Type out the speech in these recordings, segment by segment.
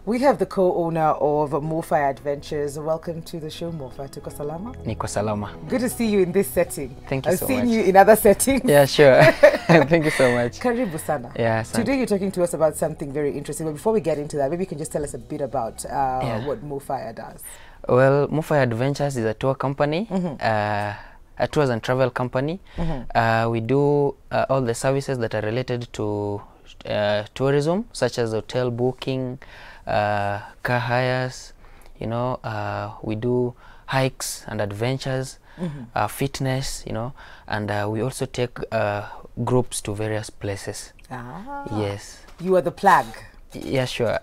We have the co-owner of Mofa Adventures. Welcome to the show, Mofa. Tuko salama? Niko salama. Good to see you in this setting. Thank you so much. I've seen you in other settings. Yeah, sure. Thank you so much. Karibu sana. Yeah, Today you're talking to us about something very interesting. But before we get into that, maybe you can just tell us a bit about what Mofa does. Well, Mofa Adventures is a tour company, a tours and travel company. We do all the services that are related to tourism, such as hotel booking, car hires, you know, we do hikes and adventures, fitness, you know, and we also take groups to various places. Yes. You are the plug. Yeah, sure.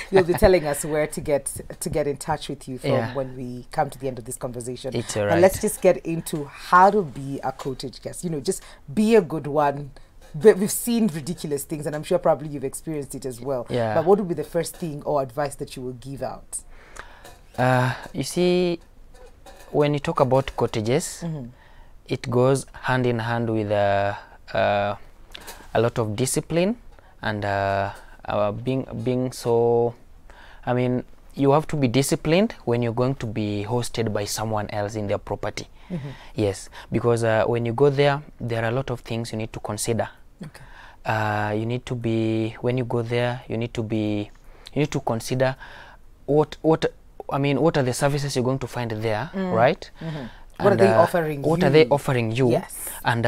You'll be telling us where to get in touch with you from when we come to the end of this conversation. It's all right. And let's just get into how to be a cottage guest. You know, just be a good one. But we've seen ridiculous things, and I'm sure probably you've experienced it as well. Yeah. But what would be the first thing or advice that you will give out? You see, when you talk about cottages, it goes hand in hand with a lot of discipline and being so, I mean, you have to be disciplined when you're going to be hosted by someone else in their property. Yes, because when you go there, there are a lot of things you need to consider. Okay. You need to be, when you go there, you need to consider what are the services you're going to find there, right? What are they offering you? What are they offering you? Yes. And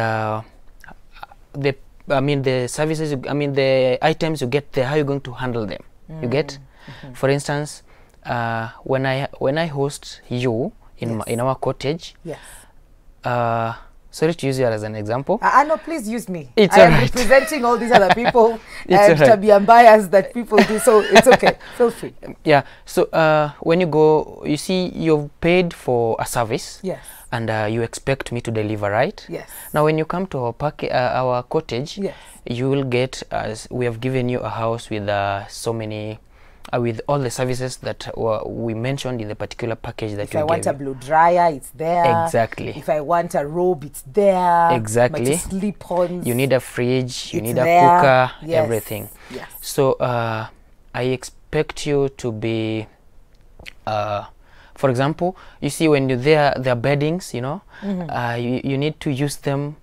the services, the items you get there, how you're going to handle them. You get? For instance, when I host you in our cottage. Yes. Sorry to use you as an example. No, please use me. It's I am right. representing all these other people and right. to be unbiased that people do, so it's okay. Feel free. Yeah. So when you go, you see, you've paid for a service. Yes. And you expect me to deliver, right? Yes. Now, when you come to our cottage, yes, you will get, we have given you a house with so many. With all the services that we mentioned in the particular package that you gave. If I want a blow dryer, it's there. Exactly. If I want a robe, it's there. Exactly. Slip-ons. You need a fridge, you need a there. cooker, Yes. everything. Yes. So I expect you to be, for example, you see when you're there, their beddings, you know, you need to use them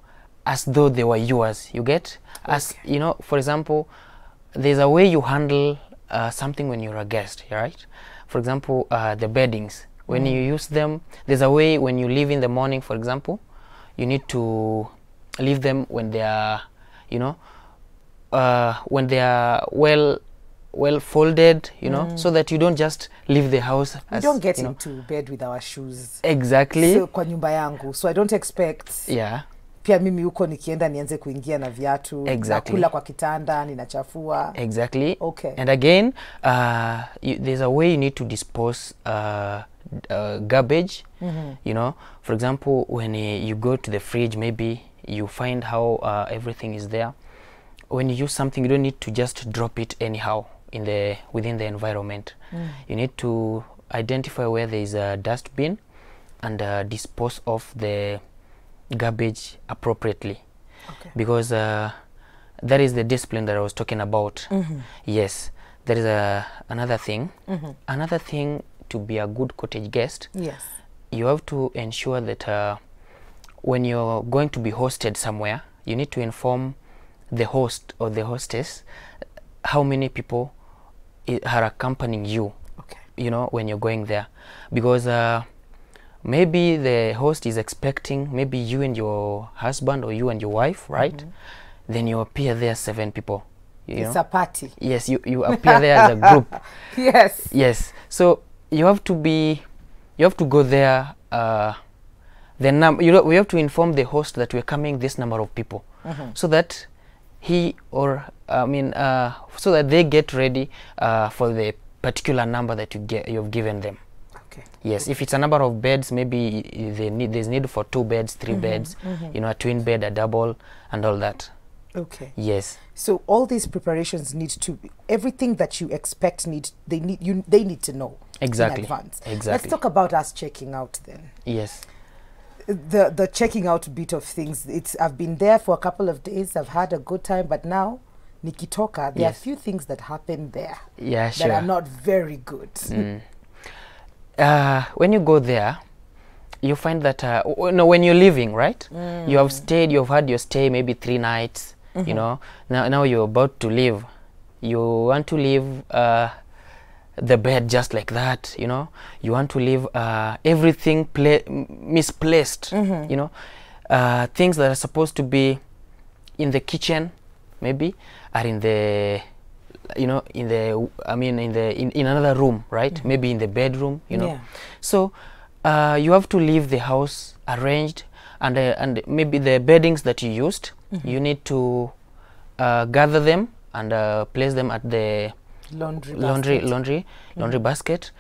as though they were yours. You get? As you know, for example, there's a way you handle something when you're a guest, right? For example, the beddings, when you use them, there's a way when you leave in the morning, for example, you need to leave them when they are, you know, when they are well folded, you know, so that you don't just leave the house. We don't get into bed with our shoes. Exactly. So kwa nyumba yangu, so I don't expect. Yeah. Pia mimi huko nikienda nianze kuingia na viatu. Exactly. Nakula kwa kitanda, ninachafua. Exactly. Okay. And again, there's a way you need to dispose garbage. You know, for example, when you go to the fridge, maybe you find how everything is there. When you use something, you don't need to just drop it anyhow within the environment. You need to identify where there is a dustbin and dispose of the garbage appropriately. Okay. Because that is the discipline that I was talking about. Yes. There is another thing. Another thing to be a good cottage guest. Yes. You have to ensure that when you're going to be hosted somewhere, you need to inform the host or the hostess how many people are accompanying you. Okay. You know, when you're going there, because maybe the host is expecting maybe you and your husband or you and your wife, right? Then you appear there 7 people. It's a party. Yes, you appear there as a group. Yes. Yes. So you have to go there. We have to inform the host that we're coming this number of people, so that so that they get ready for the particular number that you've given them. Okay. Yes, if it's a number of beds, maybe there's need for 2 beds, 3 beds, you know, a twin bed, a double, and all that. Okay. Yes. So all these preparations need to everything that you expect they need to know. Exactly. In advance. Exactly. Let's talk about us checking out then. Yes. The checking out bit of things. I've been there for a couple of days. I've had a good time, but now nikitoka, there are few things that happen there Yeah, that are not very good. When you go there, you find that no, when you're leaving, right? You have stayed, you've had your stay maybe 3 nights. You know, now you're about to leave. You want to leave the bed just like that. You know, you want to leave everything misplaced. You know, things that are supposed to be in the kitchen maybe are in the, you know, in the, I mean, in another room, right? Maybe in the bedroom, you know. So you have to leave the house arranged, and maybe the beddings that you used, you need to gather them and place them at the laundry basket.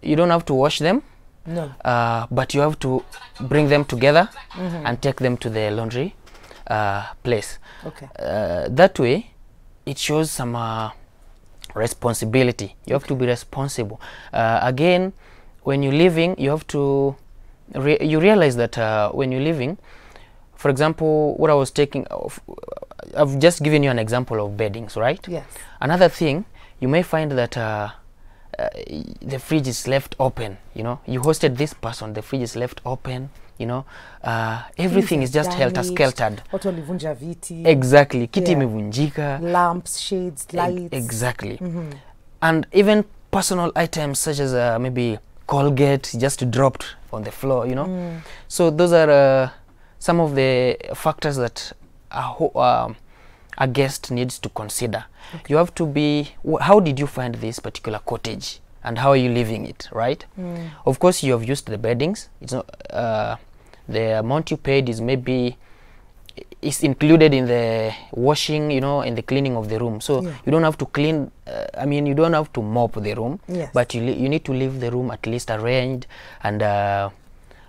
You don't have to wash them, but you have to bring them together and take them to the laundry place. That way it shows some responsibility. You have to be responsible. Again, when you're leaving, you have to you realize that when you're leaving, for example, what I was taking of, I've just given you an example of beddings, right? Yes. Another thing, you may find that the fridge is left open. You know, you hosted this person, the fridge is left open. You know, everything is just helter-skeltered. Exactly. Kiti imevunjika. Lamps, shades, lights. Exactly. And even personal items such as maybe Colgate just dropped on the floor, you know. So those are some of the factors that a guest needs to consider. You have to be, how did you find this particular cottage and how are you living it, right? Of course, you have used the beddings. It's not the amount you paid is maybe is included in the washing, you know, in the cleaning of the room. So you don't have to clean, I mean, you don't have to mop the room, but you need to leave the room at least arranged and,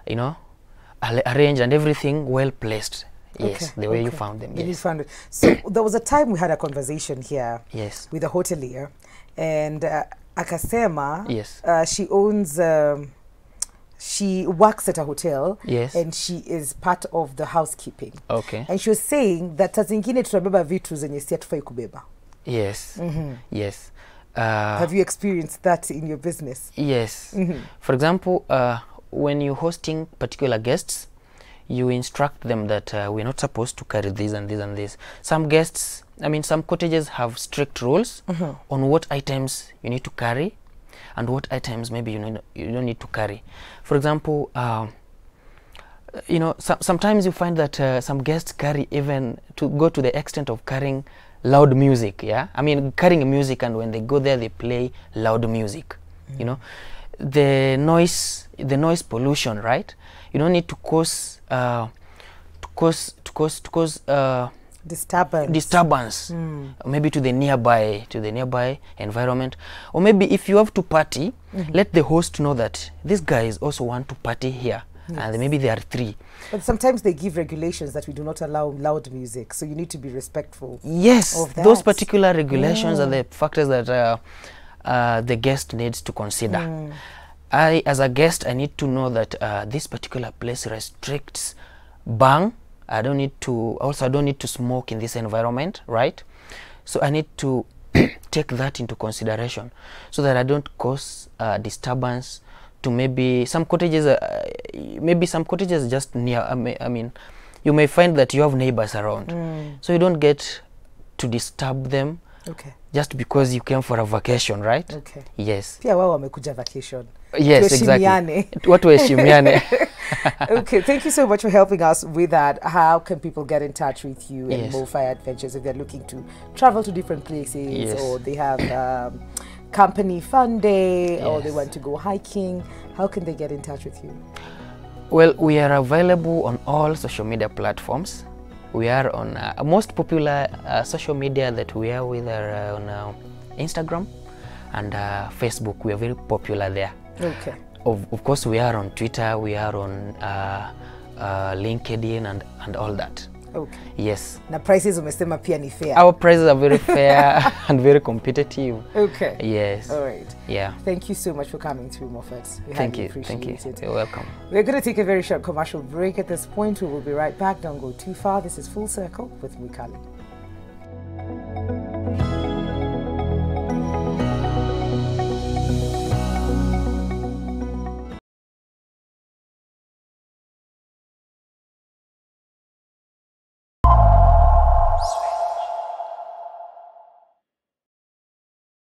you know, arranged and everything well placed. Yes, the way you found them. You found it. So there was a time we had a conversation here with a hotelier, and akasema, she owns, she works at a hotel, and she is part of the housekeeping. And she was saying that zingine tunabeba vitu zenye si hatufai kubeba. Yes. Have you experienced that in your business? Yes. For example, when you're hosting particular guests, you instruct them that we're not supposed to carry this and this and this. Some guests, I mean, some cottages have strict rules on what items you need to carry and what items maybe you don't need to carry. For example, you know, sometimes you find that some guests carry even to go to the extent of carrying loud music. I mean, carrying music, and when they go there, they play loud music. You know, the noise pollution, right? You don't need to cause disturbance maybe to the nearby environment. Or maybe if you have to party, let the host know that these guys also want to party here, and maybe there are 3. But sometimes they give regulations that we do not allow loud music, so you need to be respectful. Those particular regulations are the factors that the guest needs to consider. I, as a guest, I need to know that this particular place restricts bang. I don't need to smoke in this environment, right? So I need to take that into consideration so that I don't cause disturbance to maybe some cottages. Just near. I mean, you may find that you have neighbors around, so you don't get to disturb them. Just because you came for a vacation, right? Yes. Pia wao wamekuja vacation. Yes, exactly. Watu waheshimiane. Okay, thank you so much for helping us with that. How can people get in touch with you and MoFi Adventures if they're looking to travel to different places, or they have company fun day, or they want to go hiking? How can they get in touch with you? Well, we are available on all social media platforms. We are on most popular social media that we are with are on Instagram and Facebook. We are very popular there. Of course, we are on Twitter. We are on LinkedIn and all that. Yes. Na prices umesema pia ni fair. Our prices are very fair and very competitive. Yes. All right. Yeah. Thank you so much for coming through, Moffat. Thank you. Thank you. You're welcome. We're going to take a very short commercial break at this point. We will be right back. Don't go too far. This is Full Circle with Mikali.